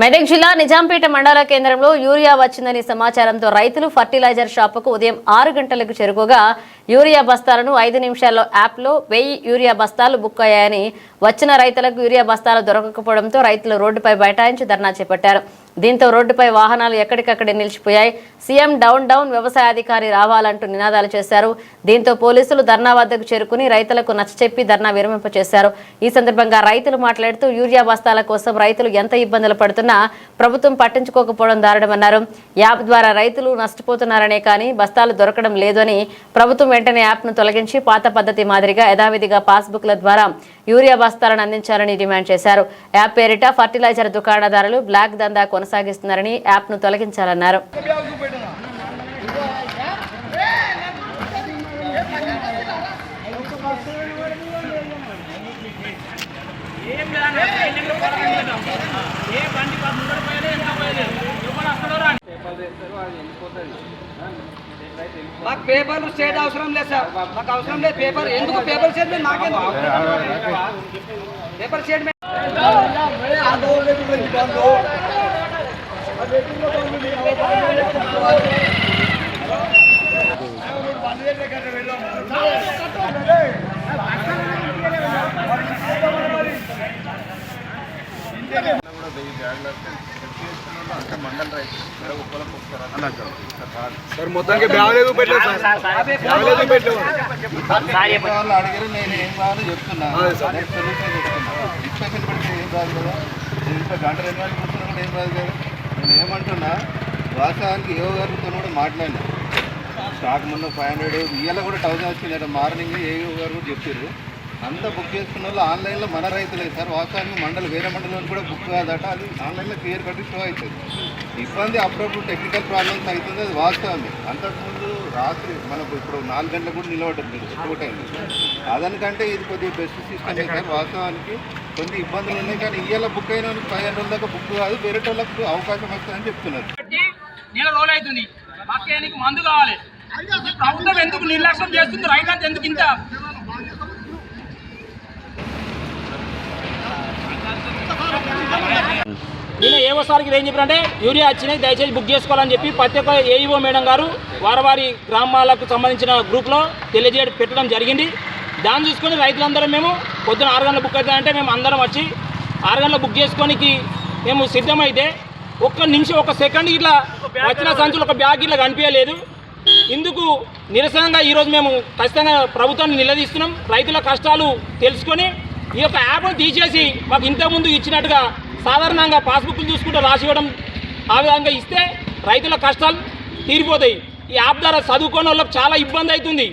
మెదక్ జిల్లా నిజాంపేట మండల కేంద్రంలో యూరియా వచ్చిందని సమాచారంతో రైతులు ఫర్టిలైజర్ షాపుకు ఉదయం 6 గంటలకు చేరుకోగా యూరియా బస్తాలను 5 నిమిషాల్లో యాప్లో 1000 యూరియా బస్తాలు బుక్ అయ్యాయని వచ్చిన రైతులకు యూరియా బస్తాలు దొరకకపోవడంతో రైతులు రోడ్డుపై బైఠాయించి ధర్నా చేపట్టారు. దీంతో రోడ్డుపై వాహనాలు ఎక్కడికక్కడే నిలిచిపోయాయి. సీఎం డౌన్ వ్యవసాయ అధికారి రావాలంటూ నినాదాలు చేశారు. దీంతో పోలీసులు ధర్నా వద్దకు చేరుకుని రైతులకు నచ్చచెప్పి ధర్నా విరమింపచేశారు. ఈ సందర్భంగా రైతులు మాట్లాడుతూ యూరియా బస్తాల కోసం రైతులు ఎంత ఇబ్బందులు పడుతున్నా ప్రభుత్వం పట్టించుకోకపోవడం దారుణమన్నారు. యాప్ ద్వారా రైతులు నష్టపోతున్నారనే కానీ బస్తాలు దొరకడం లేదని ప్రభుత్వం వెంటనే యాప్ను తొలగించి పాత పద్ధతి మాదిరిగా యథావిధిగా పాస్బుక్ల ద్వారా యూరియా బస్తాలను అందించాలని డిమాండ్ చేశారు. యాప్ పేరిట ఫర్టిలైజర్ దుకాణదారులు బ్లాక్ దందా కొనసాగిస్తున్నారని యాప్ను తొలగించాలన్నారు. మాకు పేపర్లు స్టేట్ అవసరం లేదు సార్, మాకు అవసరం లేదు పేపర్. ఎందుకు పేపర్ స్టేట్మెంట్ మాకే పేపర్ స్టేట్మెంట్ సార్ మొత్తానికి బ్యాగలేదు పెట్టలేదు అడిగారు. నేను ఏం కావాలో చెప్తున్నా, సొల్యూషన్ చెప్తున్నా. డిస్కషన్ పెడితే ఏం రాదు కదా, ఇంట్లో గంట 2 గంటలు కూర్చున్నా కూడా ఏం రాదు కదా. నేను ఏమంటున్నా, వాస్తవానికి ఏవో గారితో కూడా మాట్లాడినా. స్టాక్ మొన్న 500 ఇవాళ కూడా 1000 వచ్చిందట. మార్నింగ్ ఏవో గారు కూడా చెప్పారు. అంతా బుక్ చేసుకున్న వాళ్ళు ఆన్లైన్లో మన రైతులే సార్. వాస్తవానికి వేరే మండలంలో కూడా బుక్ కాదట. అది ఆన్లైన్లో క్లియర్ కట్టి షో అవుతుంది. ఇబ్బంది అప్పుడప్పుడు టెక్నికల్ ప్రాబ్లమ్స్ అవుతుంది, అది వాస్తవమే. అంతకుముందు రాత్రి మనకు ఇప్పుడు 4 గంటలకు కూడా నిలబడ్డది ఒకటైంది. అదనికంటే ఇది కొద్దిగా బెస్ట్ సిస్టమ్ సార్. వాస్తవానికి కొన్ని ఇబ్బందులు ఉన్నాయి, కానీ ఇవాళ బుక్ అయిన 15 రోజుల దాకా బుక్ కాదు, వేరే వాళ్ళకు అవకాశం వస్తుందని చెప్తున్నారు. నెల రోజులు అవుతుంది, మాకేనికి మందు కావాలి. ప్రభుత్వం ఎందుకు నిర్లక్ష్యం చేస్తుంది? రైతులంతా ఎందుకు ఇంత నేను ఏవోసారికి ఏం చెప్పారంటే యూరియా వచ్చినాయి, దయచేసి బుక్ చేసుకోవాలని చెప్పి ప్రతి ఒక్క ఏఈఓ మేడం గారు వారి గ్రామాలకు సంబంధించిన గ్రూప్లో పెట్టడం జరిగింది. దాన్ని చూసుకొని రైతులందరం మేము పొద్దున 6 గంటల బుక్ అవుతాయంటే మేము అందరం వచ్చి 6 గంటల బుక్ చేసుకోనికి మేము సిద్ధమైతే ఒక్క నిమిషం 1 సెకండ్ ఇట్లా వచ్చిన సంచులు ఒక బ్యాగ్ ఇట్లా కనిపించలేదు. ఇందుకు నిరసనగా ఈరోజు మేము ఖచ్చితంగా ప్రభుత్వాన్ని నిలదీస్తున్నాం. రైతుల కష్టాలు తెలుసుకొని ఈ యొక్క యాప్ను తీసేసి మాకు ఇంతకుముందు ఇచ్చినట్టుగా సాధారణంగా పాస్బుక్లు చూసుకుంటూ రాసి ఇవ్వడం, ఆ విధంగా ఇస్తే రైతుల కష్టాలు తీరిపోతాయి. ఈ యాప్ ద్వారా చదువుకునే వాళ్ళకి చాలా ఇబ్బంది అవుతుంది.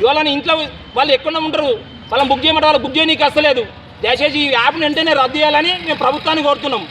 ఇవాళ ఇంట్లో వాళ్ళు ఎక్కడ ఉంటారు, వాళ్ళని బుక్ చేయమంటే వాళ్ళు బుక్ చేయనీకి వస్తలేదు. దయచేసి ఈ యాప్ను వెంటనే రద్దు చేయాలని మేము ప్రభుత్వాన్ని కోరుతున్నాం.